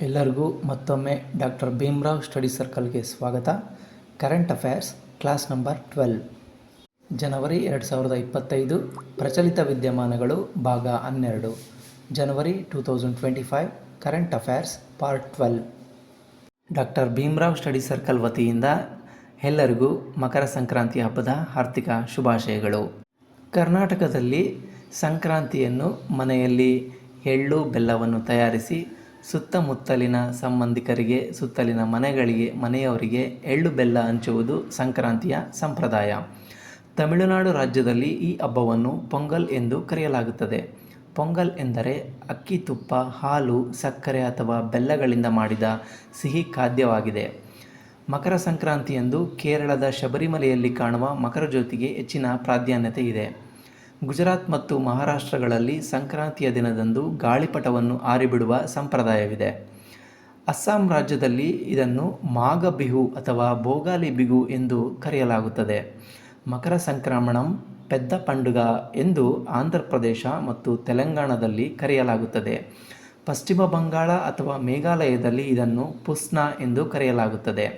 ಎಲ್ಲರಿಗೂ ಮತ್ತೊಮ್ಮೆ doctor Bhimrao study ಸರ್ಕಲ್ಗೆ ಸ್ವಾಗತ. ಕರೆಂಟ್ ಅಫೇರ್ಸ್ ಕ್ಲಾಸ್ ನಂಬರ್ 12 ಜನವರಿ 2025 ಪ್ರಚಲಿತ ವಿದ್ಯಮಾನಗಳು ಭಾಗ 12 ಜನವರಿ 2025 current affairs part 12. Doctor Bhimrao study circle ವತಿಯಿಂದ ಎಲ್ಲರಿಗೂ ಮಕರ ಸಂಕ್ರಾಂತಿ ಹಬ್ಬದ ಹಾರ್ದಿಕ ಶುಭಾಶಯಗಳು. ಕರ್ನಾಟಕದಲ್ಲಿ ಸಂಕ್ರಾಂತಿಯನ್ನು ಮನೆಯಲ್ಲಿ ಎಳ್ಳು ಬೆಲ್ಲವನ್ನು ತಯಾರಿಸಿ ಸುತ್ತಮುತ್ತಲಿನ ಸಂಬಂಧಿಕರಿಗೆ, ಸುತ್ತಲಿನ ಮನೆಯವರಿಗೆ ಎಳ್ಳು ಬೆಲ್ಲ ಹಂಚುವುದು ಸಂಕ್ರಾಂತಿಯ ಸಂಪ್ರದಾಯ. ತಮಿಳುನಾಡು ರಾಜ್ಯದಲ್ಲಿ ಈ ಹಬ್ಬವನ್ನು ಪೊಂಗಲ್ ಎಂದು ಕರೆಯಲಾಗುತ್ತದೆ. ಪೊಂಗಲ್ ಎಂದರೆ ಅಕ್ಕಿ, ತುಪ್ಪ, ಹಾಲು, ಸಕ್ಕರೆ ಅಥವಾ ಬೆಲ್ಲಗಳಿಂದ ಮಾಡಿದ ಸಿಹಿ ಖಾದ್ಯವಾಗಿದೆ. ಮಕರ ಸಂಕ್ರಾಂತಿಯಂದು ಕೇರಳದ ಶಬರಿಮಲೆಯಲ್ಲಿ ಕಾಣುವ ಮಕರ ಜ್ಯೋತಿಗೆ ಹೆಚ್ಚಿನ ಪ್ರಾಧಾನ್ಯತೆ ಇದೆ. ಗುಜರಾತ್ ಮತ್ತು ಮಹಾರಾಷ್ಟ್ರಗಳಲ್ಲಿ ಸಂಕ್ರಾಂತಿಯ ದಿನದಂದು ಗಾಳಿಪಟವನ್ನು ಹಾರಿಬಿಡುವ ಸಂಪ್ರದಾಯವಿದೆ. ಅಸ್ಸಾಂ ರಾಜ್ಯದಲ್ಲಿ ಇದನ್ನು ಮಾಘ ಬಿಹು ಅಥವಾ ಭೋಗಾಲಿ ಬಿಹು ಎಂದು ಕರೆಯಲಾಗುತ್ತದೆ. ಮಕರ ಸಂಕ್ರಮಣಂ ಪೆದ್ದ ಪಂಡುಗ ಎಂದು ಆಂಧ್ರಪ್ರದೇಶ ಮತ್ತು ತೆಲಂಗಾಣದಲ್ಲಿ ಕರೆಯಲಾಗುತ್ತದೆ. ಪಶ್ಚಿಮ ಬಂಗಾಳ ಅಥವಾ ಮೇಘಾಲಯದಲ್ಲಿ ಇದನ್ನು ಪುಸ್ನಾ ಎಂದು ಕರೆಯಲಾಗುತ್ತದೆ.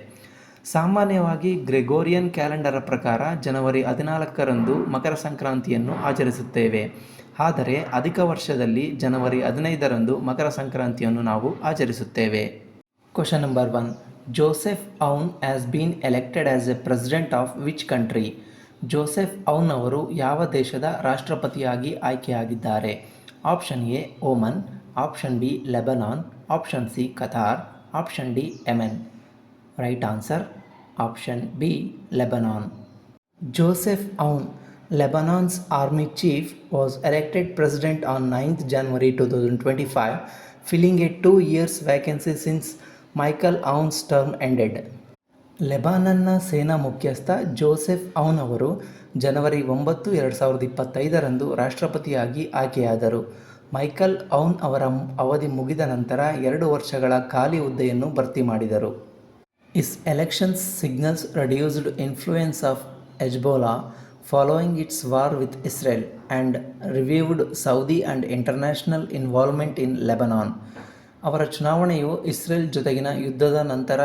ಸಾಮಾನ್ಯವಾಗಿ ಗ್ರೆಗೋರಿಯನ್ ಕ್ಯಾಲೆಂಡರ ಪ್ರಕಾರ ಜನವರಿ 14ರಂದು ಮಕರ ಸಂಕ್ರಾಂತಿಯನ್ನು ಆಚರಿಸುತ್ತೇವೆ. ಆದರೆ ಅಧಿಕ ವರ್ಷದಲ್ಲಿ ಜನವರಿ 15ರಂದು ಮಕರ ಸಂಕ್ರಾಂತಿಯನ್ನು ನಾವು ಆಚರಿಸುತ್ತೇವೆ. Question number 1. Joseph Aoun has been elected as a president of which country? Joseph Aoun ಅವರು ಯಾವ ದೇಶದ ರಾಷ್ಟ್ರಪತಿಯಾಗಿ ಆಯ್ಕೆಯಾಗಿದ್ದಾರೆ? Option A Oman, option B Lebanon, option C Qatar, option D Yemen. Right answer, option B, Lebanon. Joseph Aoun, Lebanon's army chief, was elected president on 9th January 2025, filling a 2-year vacancy since Michael Aoun's term ended. ಲೆಬನಾನ್ನ ಸೇನಾ ಮುಖ್ಯಸ್ಥ Joseph Aoun ಅವರು ಜನವರಿ 9, 2025ರಂದು ರಾಷ್ಟ್ರಪತಿಯಾಗಿ ಆಯ್ಕೆಯಾದರು. Michael ಔನ್ ಅವರ ಅವಧಿ ಮುಗಿದ ನಂತರ 2 ವರ್ಷಗಳ ಖಾಲಿ ಹುದ್ದೆಯನ್ನು ಭರ್ತಿ ಮಾಡಿದರು. His elections signals reduced influence of Hezbollah following its war with Israel and revived Saudi and international involvement in Lebanon. ಅವರ ಚುನಾವಣೆಯು ಇಸ್ರೇಲ್ ಜೊತೆಗಿನ ಯುದ್ಧದ ನಂತರ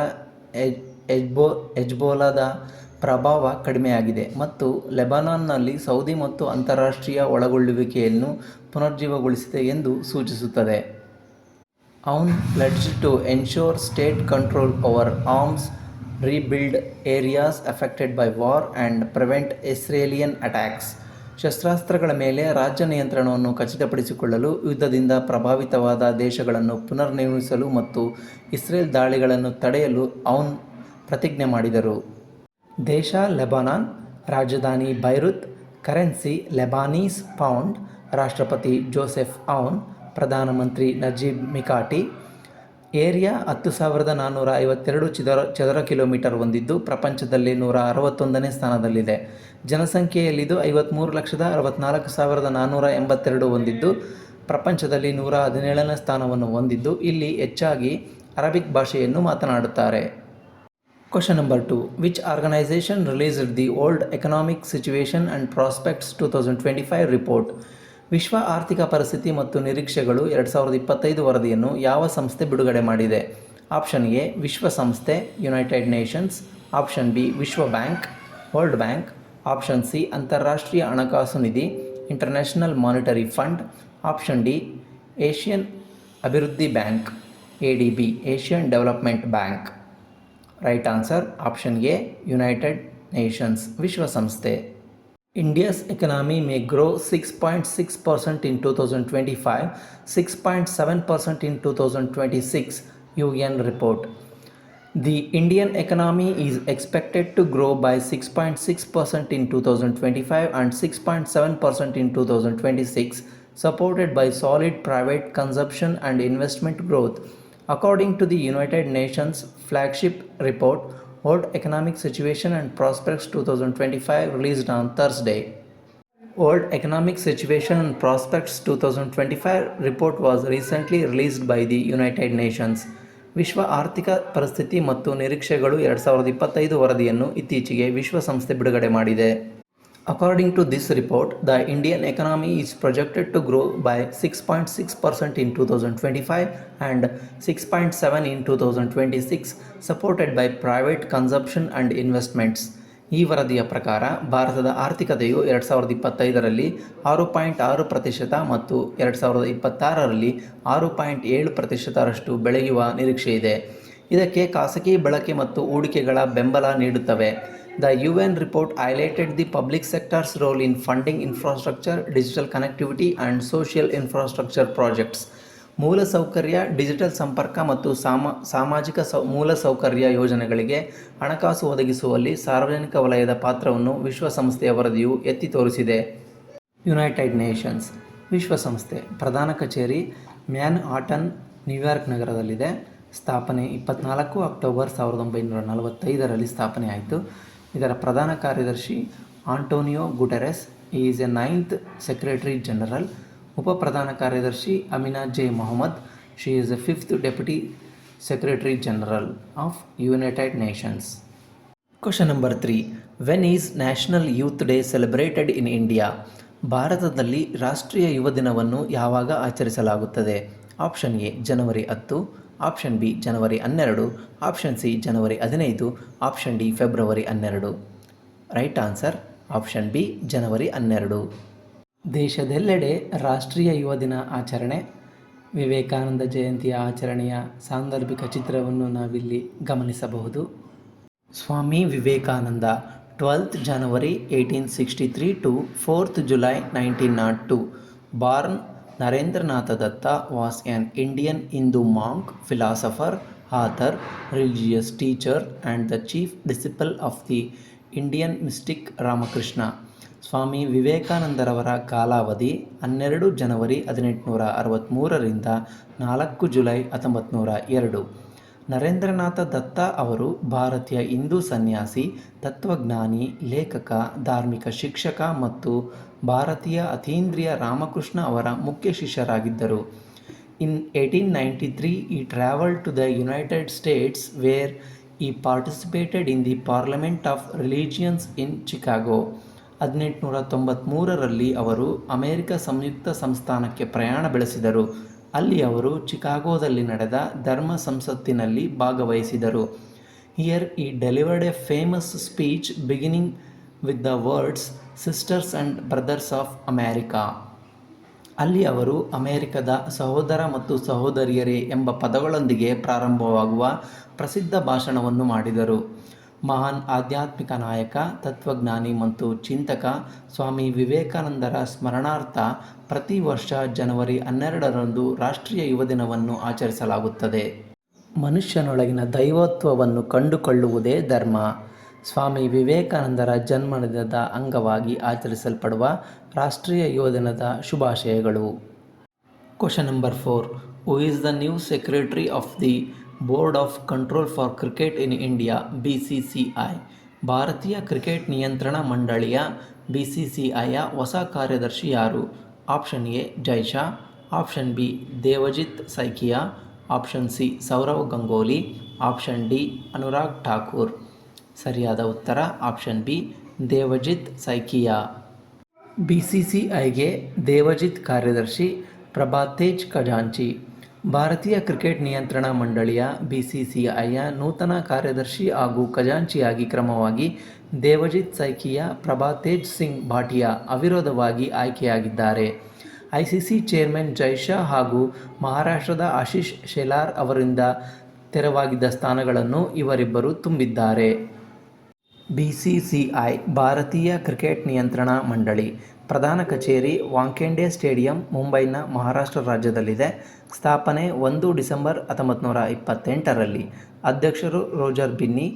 ಹೆಜ್ಬೋಲಾದ ಪ್ರಭಾವ ಕಡಿಮೆಯಾಗಿದೆ ಮತ್ತು ಲೆಬನಾನ್ನಲ್ಲಿ ಸೌದಿ ಮತ್ತು ಅಂತಾರಾಷ್ಟ್ರೀಯ ಒಳಗೊಳ್ಳುವಿಕೆಯನ್ನು ಪುನರುಜ್ಜೀವಗೊಳಿಸಿದೆ ಎಂದು ಸೂಚಿಸುತ್ತದೆ. Aoun pledged to ensure state control over arms, rebuild areas affected by war and prevent Israeli attacks. ಶಸ್ತ್ರಾಸ್ತ್ರಗಳ ಮೇಲೆ ರಾಜ್ಯ ನಿಯಂತ್ರಣವನ್ನು ಖಚಿತಪಡಿಸಿಕೊಳ್ಳಲು, ಯುದ್ಧದಿಂದ ಪ್ರಭಾವಿತವಾದ ದೇಶಗಳನ್ನು ಪುನರ್ನಿರ್ಮಿಸಲು ಮತ್ತು ಇಸ್ರೇಲ್ ದಾಳಿಗಳನ್ನು ತಡೆಯಲು ಔನ್ ಪ್ರತಿಜ್ಞೆ ಮಾಡಿದರು. ದೇಶ ಲೆಬನಾನ್, ರಾಜಧಾನಿ ಬೈರುತ್, ಕರೆನ್ಸಿ ಲೆಬನೀಸ್ ಪೌಂಡ್, ರಾಷ್ಟ್ರಪತಿ ಜೋಸೆಫ್ ಔನ್, ಪ್ರಧಾನಮಂತ್ರಿ ನಜೀಬ್ ಮಿಕಾಟಿ. ಏರಿಯಾ 10,452 ಚದರ ಕಿಲೋಮೀಟರ್ ಹೊಂದಿದ್ದು ಪ್ರಪಂಚದಲ್ಲಿ 161ನೇ ಸ್ಥಾನದಲ್ಲಿದೆ. ಜನಸಂಖ್ಯೆಯಲ್ಲಿದು 53,64,482 ಹೊಂದಿದ್ದು ಪ್ರಪಂಚದಲ್ಲಿ 117ನೇ ಸ್ಥಾನವನ್ನು ಹೊಂದಿದ್ದು ಇಲ್ಲಿ ಹೆಚ್ಚಾಗಿ ಅರಬಿಕ್ ಭಾಷೆಯನ್ನು ಮಾತನಾಡುತ್ತಾರೆ. Question number 2. Which organization released the world economic situation and prospects 2025 report? ವಿಶ್ವ ಆರ್ಥಿಕ ಪರಿಸ್ಥಿತಿ ಮತ್ತು ನಿರೀಕ್ಷೆಗಳು 2025 ವರದಿಯನ್ನು ಯಾವ ಸಂಸ್ಥೆ ಬಿಡುಗಡೆ ಮಾಡಿದೆ? ಆಪ್ಷನ್ ಎ ವಿಶ್ವಸಂಸ್ಥೆ, ಯುನೈಟೆಡ್ ನೇಷನ್ಸ್, ಆಪ್ಷನ್ ಬಿ ವಿಶ್ವ bank, World Bank, option C ಅಂತಾರಾಷ್ಟ್ರೀಯ ಹಣಕಾಸು ನಿಧಿ, International Monetary Fund, option D Asian ಅಭಿವೃದ್ಧಿ bank, ADB, Asian Development Bank. Right answer option A United Nations, ವಿಶ್ವಸಂಸ್ಥೆ. India's economy may grow 6.6% in 2025, 6.7% in 2026, UN report. The Indian economy is expected to grow by 6.6% in 2025 and 6.7% in 2026, supported by solid private consumption and investment growth, according to the United Nations flagship report, World Economic Situation and Prospects 2025, released on Thursday. World Economic Situation and Prospects 2025 report was recently released by the United Nations. ವಿಶ್ವ ಆರ್ಥಿಕ ಪರಿಸ್ಥಿತಿ ಮತ್ತು ನಿರೀಕ್ಷೆಗಳು 2025 ವರದಿಯನ್ನು ಇತ್ತೀಚೆಗೆ ವಿಶ್ವಸಂಸ್ಥೆ ಬಿಡುಗಡೆ ಮಾಡಿದೆ. According to this report, the Indian economy is projected to grow by 6.6% in 2025 and 6.7% in 2026, supported by private consumption and investments. ಈ ವರದಿಯ ಪ್ರಕಾರ ಭಾರತದ ಆರ್ಥಿಕತೆಯು 2025ರಲ್ಲಿ 6.6% ಮತ್ತು 2026ರಲ್ಲಿ 6.7%ರಷ್ಟು ಬೆಳೆಯುವ ನಿರೀಕ್ಷೆಯಿದೆ. ಇದಕ್ಕೆ ಖಾಸಗಿ ಬಳಕೆ ಮತ್ತು ಹೂಡಿಕೆಗಳ ಬೆಂಬಲ ನೀಡುತ್ತವೆ. The UN report highlighted the public sector's role in funding infrastructure, digital connectivity and social infrastructure projects. ಮೂಲಸೌಕರ್ಯ, ಡಿಜಿಟಲ್ ಸಂಪರ್ಕ ಮತ್ತು ಸಾಮಾಜಿಕ ಮೂಲಸೌಕರ್ಯ ಯೋಜನೆಗಳಿಗೆ ಹಣಕಾಸು ಒದಗಿಸುವಲ್ಲಿ ಸಾರ್ವಜನಿಕ ವಲಯದ ಪಾತ್ರವನ್ನು ವಿಶ್ವಸಂಸ್ಥೆಯ ವರದಿಯು ಎತ್ತಿ ತೋರಿಸಿದೆ. ಯುನೈಟೆಡ್ ನೇಷನ್ಸ್ ವಿಶ್ವಸಂಸ್ಥೆ ಪ್ರಧಾನ ಕಚೇರಿ ಮ್ಯಾನ್ಹಾಟನ್, ನ್ಯೂಯಾರ್ಕ್ ನಗರದಲ್ಲಿದೆ. ಸ್ಥಾಪನೆ 24 ಅಕ್ಟೋಬರ್ 1945ರಲ್ಲಿ ಸ್ಥಾಪನೆಯಾಯಿತು. ಇದರ ಪ್ರಧಾನ ಕಾರ್ಯದರ್ಶಿ Antonio Guterres is a 9th secretary general. ಉಪ ಪ್ರಧಾನ ಕಾರ್ಯದರ್ಶಿ Amina J Mohammed, she is a 5th deputy secretary general of United Nations. Question number 3. When is National Youth Day celebrated in India? ಭಾರತದಲ್ಲಿ ರಾಷ್ಟ್ರೀಯ ಯುವ ದಿನವನ್ನು ಯಾವಾಗ ಆಚರಿಸಲಾಗುತ್ತದೆ? Option A January 10, option B January 12, option C January 15, option D February 12. Right answer option B January 12. ದೇಶದೆಲ್ಲೆಡೆ ರಾಷ್ಟ್ರೀಯ ಯುವ ದಿನ ಆಚರಣೆ. ವಿವೇಕಾನಂದ ಜಯಂತಿಯ ಆಚರಣೆಯ ಸಾಂದರ್ಭಿಕ ಚಿತ್ರವನ್ನು ನಾವಿಲ್ಲಿ ಗಮನಿಸಬಹುದು. Swami Vivekananda 12th January 1863 to 4th July 1902. Born Narendranath Datta was an Indian Hindu monk, philosopher, author, religious teacher and the chief disciple of the Indian mystic Ramakrishna. ಸ್ವಾಮಿ ವಿವೇಕಾನಂದರವರ ಕಾಲಾವಧಿ 12 ಜನವರಿ 1863ರಿಂದ 4 ಜುಲೈ 1902. ನರೇಂದ್ರನಾಥ ದತ್ತ ಅವರು ಭಾರತೀಯ ಹಿಂದೂ ಸನ್ಯಾಸಿ, ತತ್ವಜ್ಞಾನಿ, ಲೇಖಕ, ಧಾರ್ಮಿಕ ಶಿಕ್ಷಕ ಮತ್ತು ಭಾರತೀಯ ಅತೀಂದ್ರಿಯ ರಾಮಕೃಷ್ಣ ಅವರ ಮುಖ್ಯ ಶಿಷ್ಯರಾಗಿದ್ದರು. ಇನ್ 1893 he traveled to the United States where he participated in the Parliament of Religions in Chicago. 1893ರಲ್ಲಿ ಅವರು ಅಮೆರಿಕ ಸಂಯುಕ್ತ ಸಂಸ್ಥಾನಕ್ಕೆ ಪ್ರಯಾಣ ಬೆಳೆಸಿದರು. ಅಲ್ಲಿ ಅವರು ಚಿಕಾಗೋದಲ್ಲಿ ನಡೆದ ಧರ್ಮ ಸಂಸತ್ತಿನಲ್ಲಿ ಭಾಗವಹಿಸಿದರು. Here he delivered a famous speech beginning with the words sisters and brothers of America. ಅಲ್ಲಿ ಅವರು ಅಮೆರಿಕದ ಸಹೋದರ ಮತ್ತು ಸಹೋದರಿಯರೇ ಎಂಬ ಪದಗಳೊಂದಿಗೆ ಪ್ರಾರಂಭವಾಗುವ ಪ್ರಸಿದ್ಧ ಭಾಷಣವನ್ನು ಮಾಡಿದರು. ಮಹಾನ್ ಆಧ್ಯಾತ್ಮಿಕ ನಾಯಕ, ತತ್ವಜ್ಞಾನಿ ಮತ್ತು ಚಿಂತಕ ಸ್ವಾಮಿ ವಿವೇಕಾನಂದರ ಸ್ಮರಣಾರ್ಥ ಪ್ರತಿ ವರ್ಷ ಜನವರಿ 12ರಂದು ರಾಷ್ಟ್ರೀಯ ಯುವ ದಿನವನ್ನು ಆಚರಿಸಲಾಗುತ್ತದೆ. ಮನುಷ್ಯನೊಳಗಿನ ದೈವತ್ವವನ್ನು ಕಂಡುಕೊಳ್ಳುವುದೇ ಧರ್ಮ. ಸ್ವಾಮಿ ವಿವೇಕಾನಂದರ ಜನ್ಮದಿನದ ಅಂಗವಾಗಿ ಆಚರಿಸಲ್ಪಡುವ ರಾಷ್ಟ್ರೀಯ ಯುವ ದಿನದ ಶುಭಾಶಯಗಳು. Question number 4. Who is the new secretary of the board of control for cricket in India BCCI? ಭಾರತೀಯ ಕ್ರಿಕೆಟ್ ನಿಯಂತ್ರಣ ಮಂಡಳಿಯ BCCIಯ ಹೊಸ ಕಾರ್ಯದರ್ಶಿ ಯಾರು? Option A Jay Shah, option B Devajit Saikia, option C Sourav Ganguly, option D Anurag Thakur. ಸರಿಯಾದ ಉತ್ತರ ಆಪ್ಷನ್ ಬಿ ದೇವಜಿತ್ ಸೈಕಿಯಾ. BCCIಗೆ ದೇವಜಿತ್ ಕಾರ್ಯದರ್ಶಿ, ಪ್ರಭಾತೇಜ್ ಖಜಾಂಚಿ. ಭಾರತೀಯ ಕ್ರಿಕೆಟ್ ನಿಯಂತ್ರಣ ಮಂಡಳಿಯ BCCIಯ ನೂತನ ಕಾರ್ಯದರ್ಶಿ ಹಾಗೂ ಖಜಾಂಚಿಯಾಗಿ ಕ್ರಮವಾಗಿ ದೇವಜಿತ್ ಸೈಕಿಯಾ, ಪ್ರಭಾತೇಜ್ ಸಿಂಗ್ ಭಾಟಿಯಾ ಅವಿರೋಧವಾಗಿ ಆಯ್ಕೆಯಾಗಿದ್ದಾರೆ. ICC ಚೇರ್ಮನ್ ಜೈಶಾ ಹಾಗೂ ಮಹಾರಾಷ್ಟ್ರದ ಆಶೀಶ್ ಶೆಲಾರ್ ಅವರಿಂದ ತೆರವಾಗಿದ್ದ ಸ್ಥಾನಗಳನ್ನು ಇವರಿಬ್ಬರು ತುಂಬಿದ್ದಾರೆ. BCCI ಭಾರತೀಯ ಕ್ರಿಕೆಟ್ ನಿಯಂತ್ರಣ ಮಂಡಳಿ ಪ್ರಧಾನ ಕಚೇರಿ ವಾಂಖೇಡೆ ಸ್ಟೇಡಿಯಂ, ಮುಂಬೈನ ಮಹಾರಾಷ್ಟ್ರ ರಾಜ್ಯದಲ್ಲಿದೆ. ಸ್ಥಾಪನೆ 1 ಡಿಸೆಂಬರ್ 1928ರಲ್ಲಿ. ಅಧ್ಯಕ್ಷರು Roger Binny.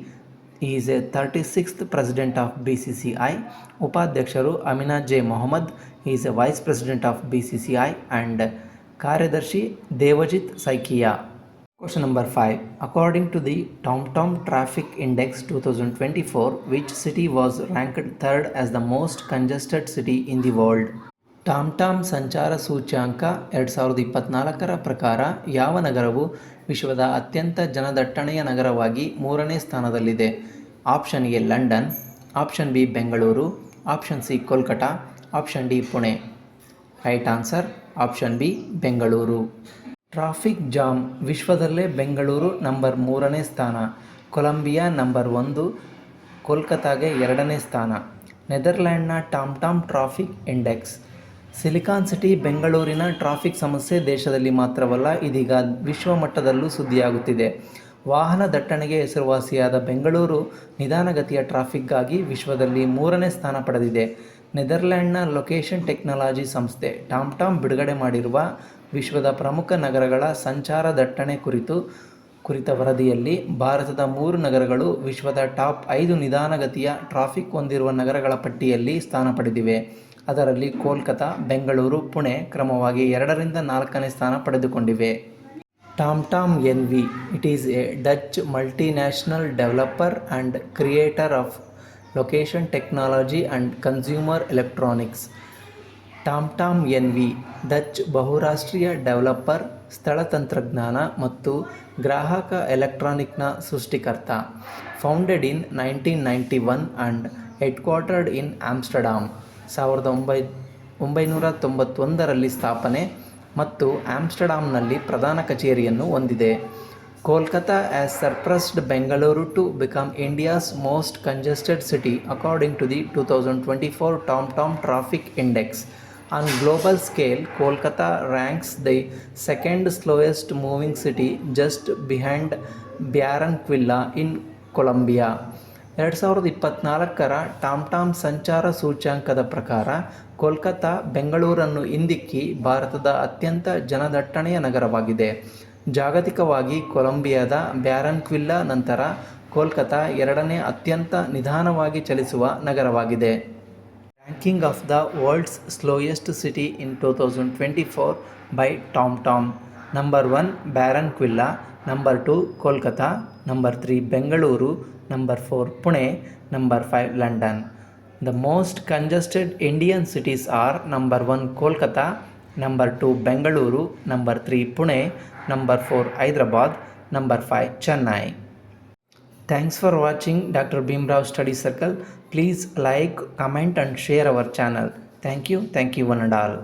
Is a 36th president of BCCI. ಉಪಾಧ್ಯಕ್ಷರು Amina J Mohammed. Is a vice president of BCCI and ಕಾರ್ಯದರ್ಶಿ Devajit Saikia. Question number 5. According to the TomTom Traffic Index 2024, which city was ranked third as the most congested city in the world? ಟಾಮ್ಟಾಮ್ ಸಂಚಾರ ಸೂಚ್ಯಾಂಕ 2024ರ ಪ್ರಕಾರ ಯಾವ ನಗರವು ವಿಶ್ವದ ಅತ್ಯಂತ ಜನದಟ್ಟಣೆಯ ನಗರವಾಗಿ 3ನೇ ಸ್ಥಾನದಲ್ಲಿದೆ? Option A London, option B Bengaluru, option C Kolkata, option D Pune. Right answer option B Bengaluru. Traffic jam ವಿಶ್ವದಲ್ಲೇ Bengaluru number 3ನೇ ಸ್ಥಾನ, ಕೊಲಂಬಿಯಾ ನಂಬರ್ 1, ಕೋಲ್ಕತಾಗೆ 2ನೇ ಸ್ಥಾನ. ನೆದರ್ಲ್ಯಾಂಡ್ನ Tom traffic index. Silicon city ಬೆಂಗಳೂರಿನ ಟ್ರಾಫಿಕ್ ಸಮಸ್ಯೆ ದೇಶದಲ್ಲಿ ಮಾತ್ರವಲ್ಲ, ಇದೀಗ ವಿಶ್ವಮಟ್ಟದಲ್ಲೂ ಸುದ್ದಿಯಾಗುತ್ತಿದೆ. ವಾಹನ ದಟ್ಟಣೆಗೆ ಹೆಸರುವಾಸಿಯಾದ ಬೆಂಗಳೂರು ನಿಧಾನಗತಿಯ ಟ್ರಾಫಿಕ್ಗಾಗಿ ವಿಶ್ವದಲ್ಲಿ 3ನೇ ಸ್ಥಾನ ಪಡೆದಿದೆ. ನೆದರ್ಲ್ಯಾಂಡ್ನ ಲೊಕೇಶನ್ ಟೆಕ್ನಾಲಜಿ ಸಂಸ್ಥೆ ಟಾಮ್ ಬಿಡುಗಡೆ ಮಾಡಿರುವ ವಿಶ್ವದ ಪ್ರಮುಖ ನಗರಗಳ ಸಂಚಾರ ದಟ್ಟಣೆ ಕುರಿತ ವರದಿಯಲ್ಲಿ ಭಾರತದ 3 ನಗರಗಳು ವಿಶ್ವದ ಟಾಪ್ 5 ನಿಧಾನಗತಿಯ ಟ್ರಾಫಿಕ್ ಹೊಂದಿರುವ ನಗರಗಳ ಪಟ್ಟಿಯಲ್ಲಿ ಸ್ಥಾನ ಪಡೆದಿವೆ. ಅದರಲ್ಲಿ ಕೋಲ್ಕತಾ, ಬೆಂಗಳೂರು, ಪುಣೆ ಕ್ರಮವಾಗಿ 2ರಿಂದ 4ನೇ ಸ್ಥಾನ ಪಡೆದುಕೊಂಡಿವೆ. Tom NV. It is a Dutch multinational developer and creator of location technology and consumer electronics. Tom NV Dutch ಬಹುರಾಷ್ಟ್ರೀಯ ಡೆವಲಪರ್, ಸ್ಥಳ ತಂತ್ರಜ್ಞಾನ ಮತ್ತು ಗ್ರಾಹಕ ಎಲೆಕ್ಟ್ರಾನಿಕ್ನ ಸೃಷ್ಟಿಕರ್ತ. Founded in 1991 and headquartered in Amsterdam. 1991ರಲ್ಲಿ ಸ್ಥಾಪನೆ ಮತ್ತು ಆಮ್ಸ್ಟರ್ಡ್ಯಾಮ್ನಲ್ಲಿ ಪ್ರಧಾನ ಕಚೇರಿಯನ್ನು ಹೊಂದಿದೆ. Kolkata has surpassed Bengaluru to become India's most congested city according to the 2024 TomTom Traffic Index. On global scale, Kolkata ranks the second slowest moving city just behind Barranquilla in Colombia. 2024ರ Tom ಸಂಚಾರ ಸೂಚ್ಯಂಕದ ಪ್ರಕಾರ ಕೋಲ್ಕತಾ ಬೆಂಗಳೂರನ್ನು ಹಿಂದಿಕ್ಕಿ ಭಾರತದ ಅತ್ಯಂತ ಜನದಟ್ಟಣೆಯ ನಗರವಾಗಿದೆ. ಜಾಗತಿಕವಾಗಿ ಕೊಲಂಬಿಯಾದ ಬ್ಯಾರನ್ಕ್ವಿಲ್ಲಾ ನಂತರ ಕೋಲ್ಕತಾ 2ನೇ ಅತ್ಯಂತ ನಿಧಾನವಾಗಿ ಚಲಿಸುವ ನಗರವಾಗಿದೆ. Ranking of the world's slowest city in 2024 by Tom. Number 1 Barranquilla, number 2 Kolkata, number 3 Bengaluru, number 4 Pune, number 5 London. The most congested Indian cities are number 1 Kolkata, number 2 Bengaluru, number 3 Pune, number 4 Hyderabad, number 5 Chennai. Thanks for watching Dr. Bhimrao Study Circle. Please like, comment and share our channel. Thank you one and all.